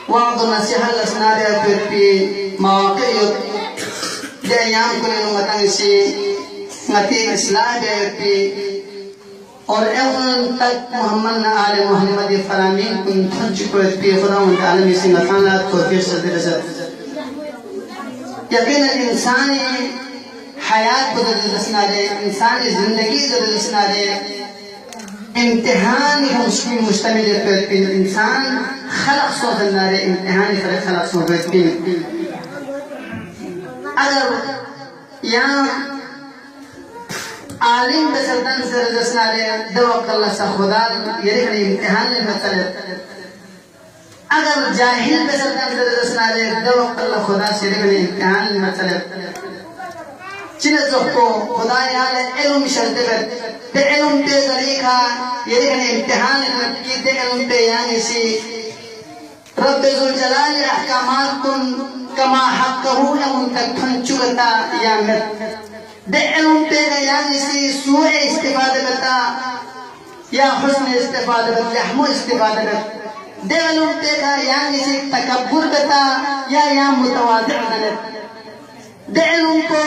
وعظ النصيحة لسناري في مواقع دي أيام كل نمتنسي نتي إصلاح في اور اون تک محمد آل محمد فرامین کن تھنچ کو پی خدا و تعالی میں سنگتانات توفیق سے رسد یقینا انسانی حیات کو دلسنا دے انسانی زندگی کو دلسنا دے امتحان مشتمل پر انسان خلق سو دلنا دے امتحان خلق سو پر اگر یہاں عالم بسردن سردسنا لے دو وقت اللہ سا خدا یعنی امتحان المطلب اگر جاہل بسردن سردسنا لے دو وقت اللہ خدا سردن امتحان المطلب چنزو کو خدا یعنی علم شرط بد دے علم پہ ذریقہ یعنی امتحان المطلب دے علم پہ یعنی سی رب ذوالجلال احکامات کن کما حقہو علم تک پھنچوگتا یا مت دے علم پہ یعنی سی سوء استفادہ بتا یا حسن استفادہ بتا لحمو استفادہ بتا دے علم پہ یعنی سی تکبر بتا یا متواضع بتا دے علم کو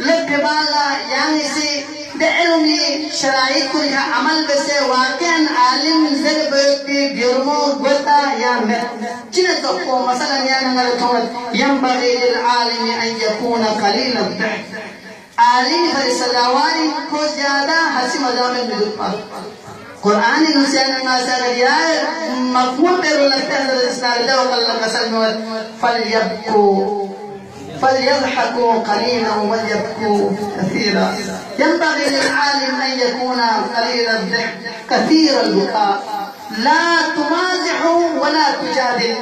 لب بالا یعنی سی دے علمی شرائط کو لکھا عمل بسے واقعاً عالم زد بیتی گرمو گوتا یا مت چنتو کو مثلا یعنی نلتوند ینبغی للعالم ان یکون قلیل الضحک عالم فرسلاوانی کو زیادہ ہنسی مذاق میں دل پا قرآن نسیان الناس اگر یہ مفہوم پر لگتا ہے حضرت اسلام دے وقت اللہ قسم فَلْيَضْحَكُوا قَلِيلًا وَلْيَبْكُوا كَثِيرًا ينبغي للعالم أن يكون قليل الضحك كثير البكاء لا تمازح ولا تجادل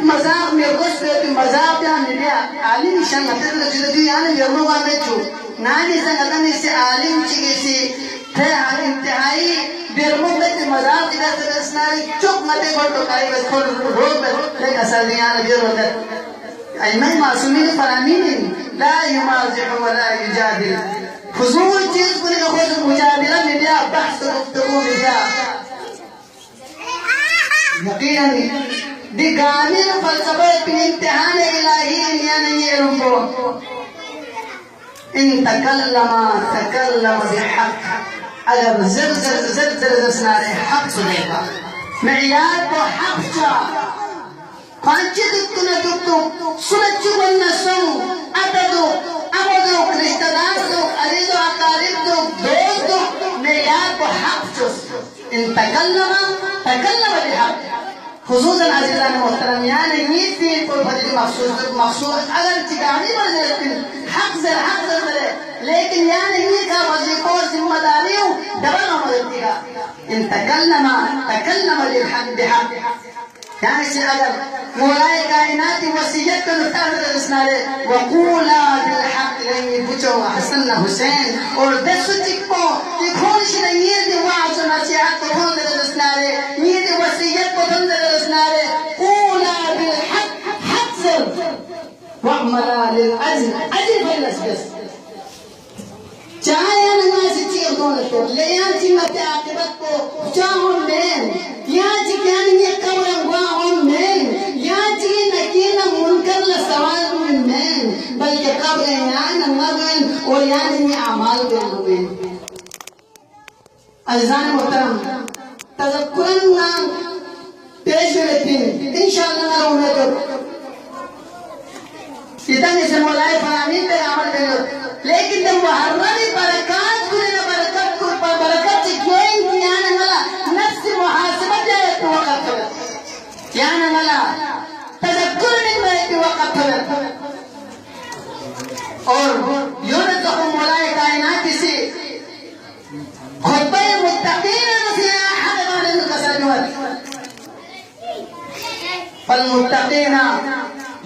مذاق میں گوشت ہے مذاق یا نبیا عالم شان مطلب جدی یعنی یرموا میچو نانی سنگتن سے عالم چیگی سی تھے انتہائی بیرمو بیت مذاق دیگر سے اسناری چوک متے گوٹو کاری بس کھول روک بس لیک اثر دیانا بیرو در ایمین معصومین فرامین لا یمازح ولا یجادل فضول چیز کو لگا خود مجادلہ نبیا بحث گفتگو نبیا یقیناً دی گامل فلسفہ پی امتحان الہی یعنی یہ رنبو ان تکلم بحق اگر زر سنارے حق سنے گا معیار کو حق چا خانچی دکتنا دکتو سنچو ونسو اتدو امدو کرشتدار دو عریضو اقارب دو دوست دو معیار کو حق چس ان تکلم بحق خصوصاً عزیزان محترم یعنی نیت بھی کوئی بدلی مخصوص اگر چکانی بردے حق زر لیکن یعنی نیت کا وظیفہ اور ذمہ داری ہوں ڈبل عمل دیگا ان تکلم للحق بحق یعنی سے اگر مولائے کائناتی وسیعت کا نفتار رسنالے وقولا بالحق لنگی بچو حسن حسین اور دس چکو کہ کھونش نیت وعظ نصیحت کو کھون رسنالے نیت وسیعت کو کھون رسنالے قولا بالحق حق سر وعملا للعجل فیلس بس چاہے نماز چیئر دونتو لیان چیمت عاقبت کو چاہون بین یہاں چکیانی یہ قبرم واہون بین یہاں چکی نکینا منکر لسوال بین بلکہ قبر یعنی مغن اور یعنی اعمال بین عزیزان محترم تذکرن نام پیش رہتین انشاءاللہ نہ رونے تو اتنے سے مولائے فرامین پر عمل کرو لیکن جب محرمی برکات کو برکت سے کیوں کیانا ملا نفس محاسبت جائے تو وقت کرت کیانا ملا تذکر نہیں میں تو وقت کرت اور یونت کو مولائے کائنات سے خطبہ متقین نسیہ حد مانے نکسر نوت فالمتقین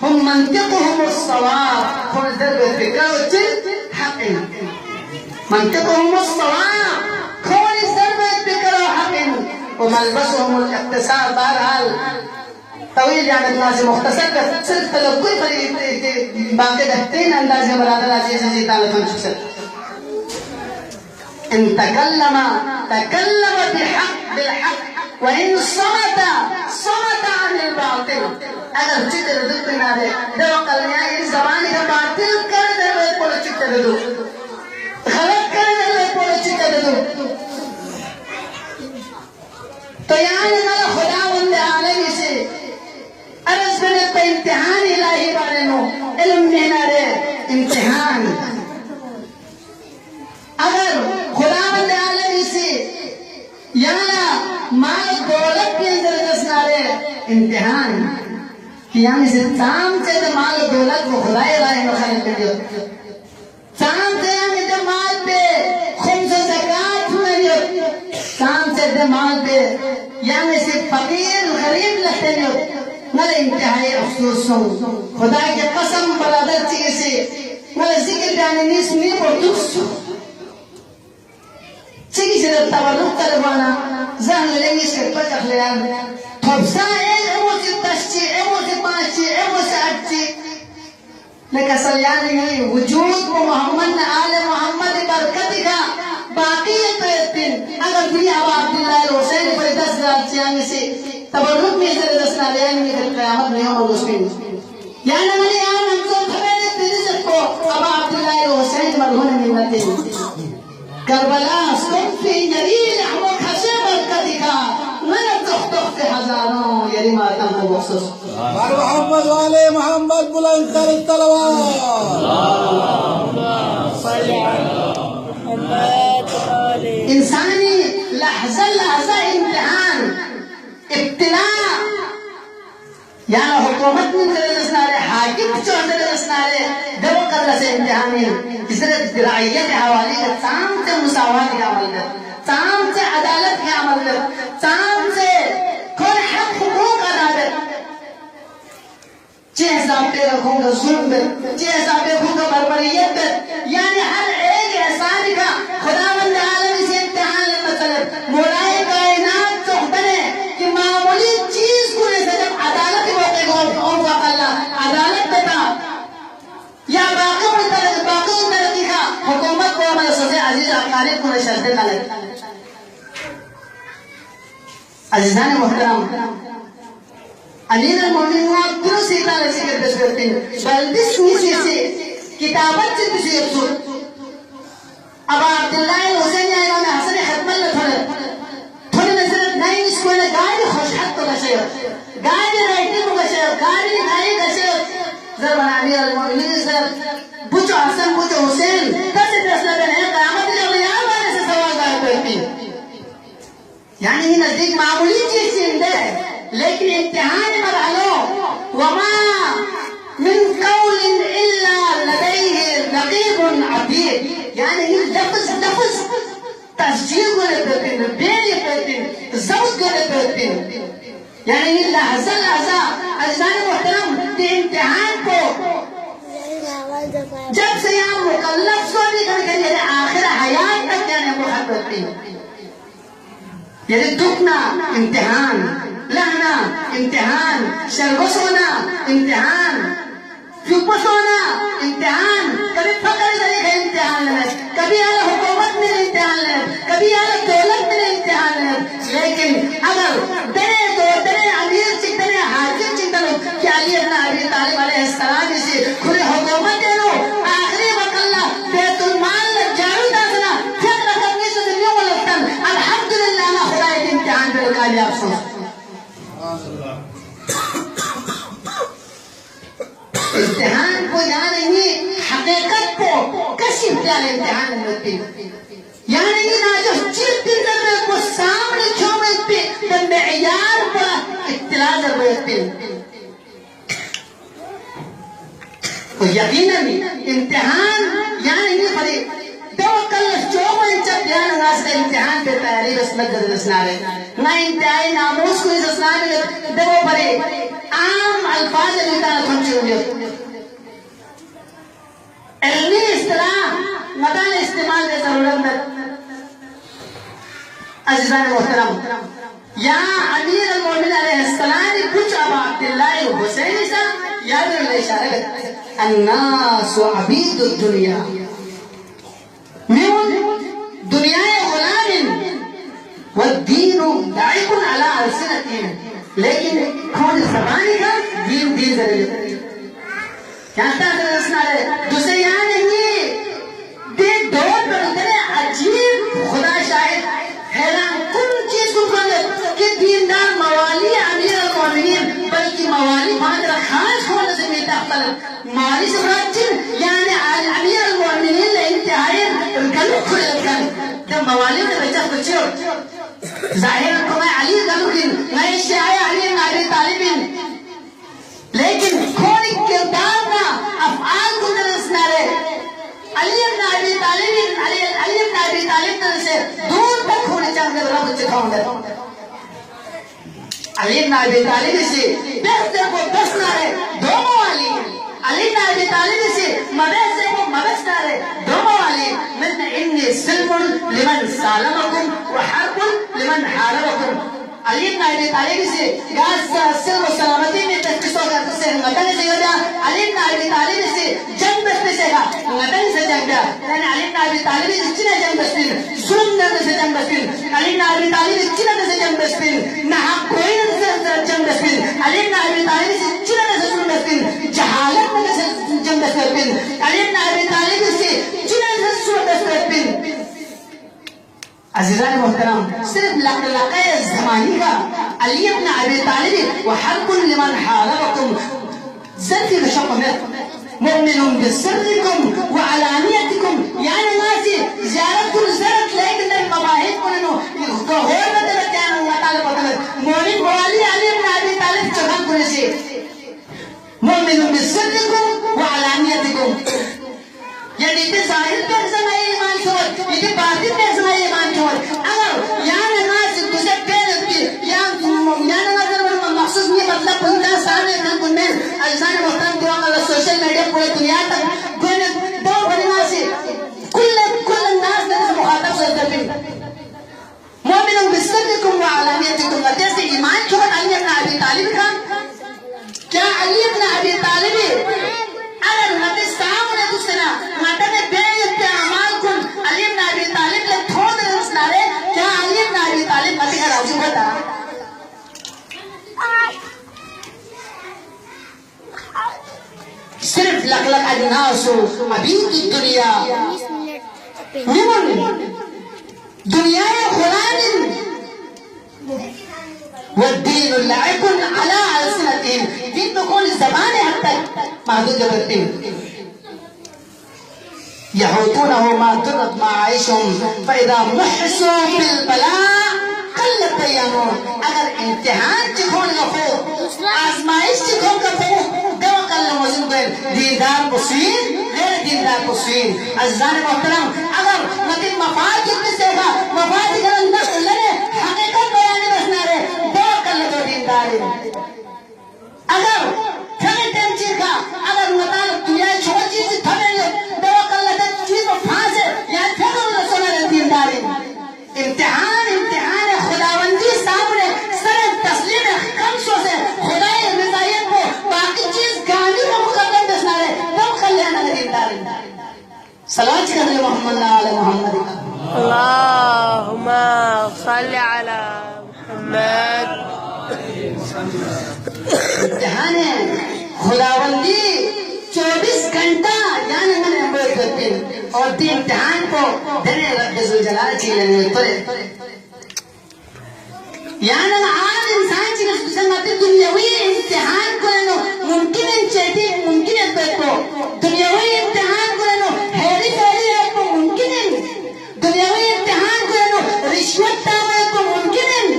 هم منطقهم الصواب هم ذرب الفكرة حق منطقهم الصواب كون ذرب الفكرة حق وملبسهم الاقتصار بہرحال طویل يعني الناس مختصر صرف تذكر باقي دهتين اندازه برادر عزيز عزيز تعالى تنشكسر ان تكلم بالحق وَإِن صَمَتَ عَنِ الْبَاطِلِ اگر چکر دو کنارے دو قلیا یہ زبانی کا باطل کر دے وہ پولو چکر دو غلط کر دے وہ پولو چکر دو تو یعنی مالا خداوند عالمی سے عرض بنے پہ امتحان الہی بارے نو علم نینارے امتحان اگر خداوند عالمی سے یعنی مال دولت کی اندر دسنارے امتحان یعنی سے تام سے دے مال دولت وہ خدای راہ مخالف کر دیو تام سے یعنی دے مال پہ خمس و زکاة ہوئے دیو تام سے دے مال پہ یعنی سے فقیر غریب لگتے دیو مال انتہائی افسوسوں خدا کے قسم برادر چیئے سے مال ذکر جانے نیس می پر دوسو چیئے سے دے تورک طلبانا ذہن لنگی سے پچک لیان تھوبسا ایک ایموسی تشچی ایموسی پانچی ایموسی اٹچی لیکن سلیانی ہے وجود کو محمد آل محمد برکتی کا باقیت پیتن اگر بھی ابا عبداللہ الحسین پر 10,000 چیانی سے تبرک میں سے دسنا لیانی میں قیامت نہیں ہو مسلم یعنی ملی آن ہم تو خبیر تیری سے کو ابا عبداللہ الحسین مرہون ملتی کربلا سنفی نریل احمد حسین برکتی کا في حزانو يري ما تنقو بخصوص محمد وعلي محمد بلند تر الصلوات انساني لحظة امتحان ابتلاء يعني حكومت من درسنا له حاكم جو درسنا له دو قدر سے امتحانی اس رعیت حوالی کا تام سے مساوات کا عمل کر تام سے عدالت کا عمل کر تام سے کل حق حقوق ادا کر چھ حساب پہ رکھوں گا ظلم پر چھ حساب پہ رکھوں گا بربریت پر یعنی ہر ایک احسان کا خداوند عالم سے امتحان مطلب مولائے کائنات تو بنے کہ معمولی چیز کو ایسا جب عدالت کے موقع کو اوفاق اللہ عدالت بتا یا باقی مترقی کا حکومت کو ہمارے سزے عزیز اقارب کو شرطے طلب عزیزان محترم امیر المومنین درست اطلاع ذکر پیش کرتے ہیں بلدس نیسی سے کتابت سے پیش افسود ابا عبداللہ الحسین امام حسن ختم اللہ تھوڑی نظرت نہیں اس کو گاڑی خوشحت تو گشے گاڑی رائٹنگ کو گشے گاڑی نکھائی گشے ضرور امیر المومنین سر بچو حسن بچو حسین کسی درسنا بین ہے قیامت جب یہاں بارے سے سوال دار کرتی یعنی یہ نزدیک معمولی چیز سندے ہے لیکن امتحان مرحلوں وما من قول الا لديه رقیب عتید یعنی یہ لفظ تسجیل کو لیتے ہیں بیلی کرتے ہیں ضبط کو لیتے ہیں یعنی یہ لحظہ عزیزان محترم کہ امتحان کو جب سے یہاں مکلف سوچی کرنے کے آخر حیات تک یعنی محبت کرتے ہیں یعنی دکھنا امتحان لہنا امتحان شرگس ہونا امتحان چوپس ہونا امتحان کبھی فقر ذریعہ امتحان لینا کبھی اعلی حکومت میں امتحان لینا کبھی اعلی دولت میں امتحان لینا لیکن اگر دنے امیر چکتنے حاکم چکتنے کہ علی ابن ابی طالب علیہ السلام سے کھلے حکومت دینا آخری وقت اللہ بیت المال جارو دازنا پھر رقم یہ سے دنیا ملکتن الحمدللہ میں خدای کے امتحان پر کامیاب سنا امتحان کو یعنی حقیقت کو کشف پیال امتحان ہوتی یعنی ناجو چیز دن کو سامنے چھوڑنے پہ معیار پر اطلاع ضرورتی تو یقیناً امتحان یعنی فرق توکل چوبا انچا بیان ناس کا امتحان پہ تیاری بس مجد رسنا رہے نہ انتہائی ناموس کو اس رسنا رہے دو پرے عام الفاظ لیتانا تھنچی ہوں علمی اصطلاح مدان استعمال دے ضرورت میں عزیزان محترم یا امیر المومن علیہ السلام کچھ ابا عبداللہ حسین سا یاد رہے اشارہ الناس عبید الدنیا من دنیا غلام والدين داعب على ألسنتهم لیکن کھوڑ زبانی کا دین دین ذریعے کہتا ہے رسنا ہے دوسرے یہاں نہیں دے دور پر اتنے عجیب خدا شاہد حیران کن چیز کو کھانے کہ دیندار موالی امیر المومنین بلکہ موالی مادر خاص ہونے سے میں تختل موالی سے براتن یعنی امیر المومنین انتہائی گلو کھلے لکھن کہ موالی نے بچہ کچھو ظاہر کو میں علی گلو کن میں شیعہ علی ابی طالب لیکن کھوڑی کردار نا افعال کو درسنا رہے علی ابن ابی طالب سے دور تک ہونے چاہتے ہیں رب چکھاؤں گے علی ابن ابی طالب سے بہتے کو بسنا ہے دو موالی علی ابن ابی طالب سے مبہتے کو مبسنا ہے دو موالی من انی سلم لمن سالمکم وحرب لمن حاربکم علی ابن ابی طالب سے گاز سلم و سلامتی میں تشکسوں کا تسے مدن سے ہوتا علی ابن ابی طالب سے جنگ بستے سے گا مدن سے جنگ بیا یعنی علی ابن ابی طالب سے چنہ جنگ بسپین ظلم نہ سے جنگ بسپین علی ابن ابی طالب سے چنہ سے جنگ بسپین نہ کوئی نہ جنگ بسپین علی ابن ابی طالب سے چنہ سے ظلم بسپین جہالت نہ سے جنگ بسپین علی ابن ابی طالب سے چنہ سے ظلم بسپین عزیزان محترم صرف لقے زمانی کا علی ابن ابی طالب وحرب لمن حاربکم ذاتي بشقمت مؤمن بسركم وعلانيتكم يعني ناسي زيارتكم زرت لكن المباهد كننو يخطوهون بدلت يعني الله تعالى بطلت مؤمن موالي علي ابن ابي طالب چکم کنشي مؤمن بسركم وعلانيتكم يعني یہ ظاہر پر زمائی ایمان چھوڑ یہ باطن پر زمائی ایمان چھوڑ اگر یعنی ناس کسے پیرت بھی یعنی نظر مخصوص نہیں مطلب بلدہ سامنے کن میں عزیزان محترم دعا اللہ سوشل میڈیا پورے دنیا تک کوئی دو بڑی ناسی کل الناس نے مخاطب سے دربین مومنوں بسرکم وعلانیتکم جیسے ایمان چھوڑ علی ابن ابی طالب کا کیا علی ابن ابی طالب اگر نبی سامنے دوسرا مدن بیعت اعمال کن علی ابن ابی طالب لے تھوڑ درس نارے کیا علی ابن ابی طالب نبی کا راضی ہوتا صرف لقلق الناس عبید الدنیا نمون دنیا خلان والدین لعب على ألسنتهم دین بکون زبان حد تک محدود جبرتين يحوطونه ما ترد معايشهم فإذا محسوا بالبلاء قلت بيانون اگر امتحان چکھون گفو آزمائش چکھون گفو دو قل موزن بین دیندار بسوین غیر دیندار بسوین عزیزان محترم اگر مدد مفاد جتنے سے گا مفاد کرن نقل لنے حقیقت بیانی بسنا رہے دو قل دو دیندار اگر تھنے تنچیر کا اگر مطالب دنیا چھوڑ چیزی تھنے لے دو قل دو چیز و پھانسے یا تھنے رسولہ رہے دیندار امتحان خداوندی سامنے سر تسلیم خمسوں سے خدای رضایت کو باقی چیز گانی کو مقدم دسنا رہے تب خلیانا دیندار صلوات کرنے محمد علی محمد اللہم صلی علی محمد امتحان خداوندی 24 گھنٹہ یعنی میں نے امبر کرتے ہیں اور دی امتحان کو دنے رب ذوالجلال چیلے میں اترے یعنی عام انسان چیز سنگاتی دنیاوی امتحان کرنو ممکن چیتی ممکن بیٹو دنیاوی امتحان کرنو حیری فیری اپو ممکن دنیاوی امتحان کرنو رشوت تاوے کو ممکن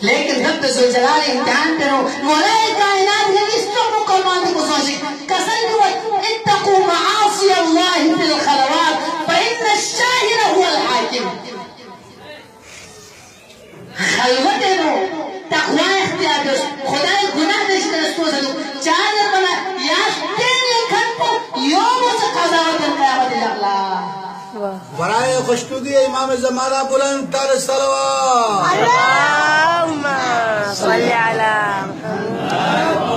لیکن رب ذوالجلال امتحان کرنو مولائی کائنات نے اس تو مقرمان کو سوچی کسن کو اتقو معاصی اللہ فی الخلوات فإن الشاہر هو الحاکم خلوت ہے وہ تقوی اختیار دو خدای گناہ دشت رستو سلو چاہر بنا یا تیرے کھن کو یوم سے قضاوت قیامت اللہ برائے خوشنودی امام زمانہ بلند تر صلوات اللہم صلی علی محمد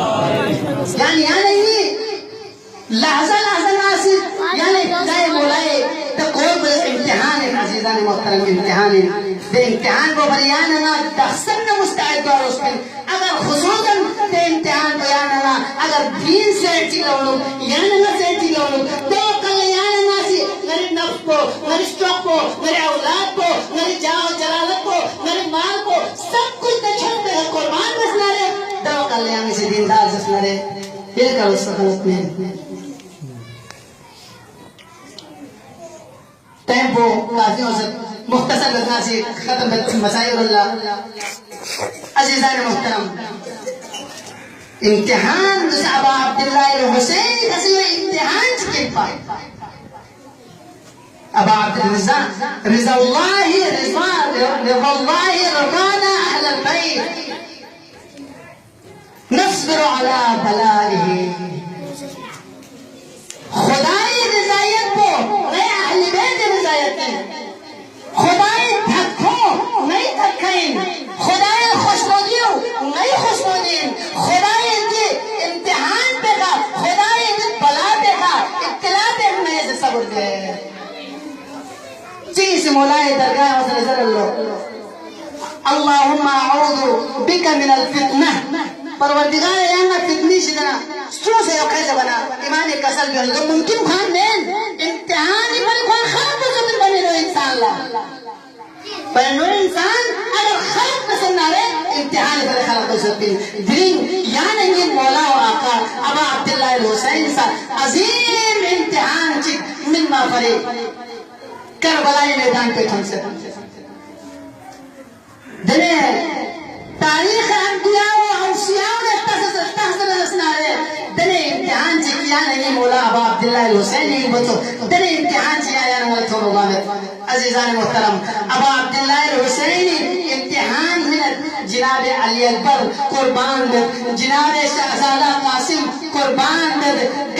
یعنی لحظہ ناصر یعنی لائے مولائے تقوی پر امتحان ہے عزیزان محترم امتحان ہے ده امتحان کو بریانا دخسن مستعد دارستن اگر خصوصا ده امتحان بیانا اگر دین سے چلولو یانا سے چلولو دو کل یانا سی میرے نفس کو میرے اسٹوک کو میرے اولاد کو میرے جاؤ جلالت کو میرے مال کو سب کچھ دچھل پہ قربان بسنا رہے دو کل یانا سی دیندار بسنا رہے یہ کرو سخلت میں ٹیمپو کافیوں سے مختصر لگنا سے ختم مسائل اللہ عزیزان محترم امتحان جس ابا عبداللہ الحسین کسی امتحان چکے پائے ابا عبدالرزا رضا اللہ رضانا اہل البیت نصبر على بلائه خدای رضایت کو نئے اہل بیت رضایت ہیں خدای دھکو نئی دھکائیں خدای خوشنودیو نئی خوشنودین خدای دی امتحان پہ گا خدای دی بلا پہ گا ابتلا پہ ہمیں سے صبر دے چیز مولائے درگاہ وزر اللہ اللہم اعوذ بک من الفتنہ پروردگار یہاں فتنی شدنا سو سے یقیز بنا ایمان کسل بھی ہلدو ممکن خان مین امتحانی پر کوئی خلق بزرگ بنے لو انسان لا پر نور انسان اگر خلق پسند نہ رہے امتحانی پر خلق بزرگ دین یعنی یہ مولا و آقا ابا عبداللہ الحسین سا عظیم امتحان چک من ما فرے کربلائی میدان پہ تھن سے دنے تاریخ انبیاء و اوصیاء نے تحصیل رسنا رہے دنے امتحان چکیا نہیں مولا ابا عبداللہ الحسین نہیں بتو دنے امتحان چکیا یا نمال تھوڑو گامت عزیزان محترم ابا عبداللہ الحسین امتحان منت جناب علی اکبر قربان بد جناب شہزادہ قاسم قربان بد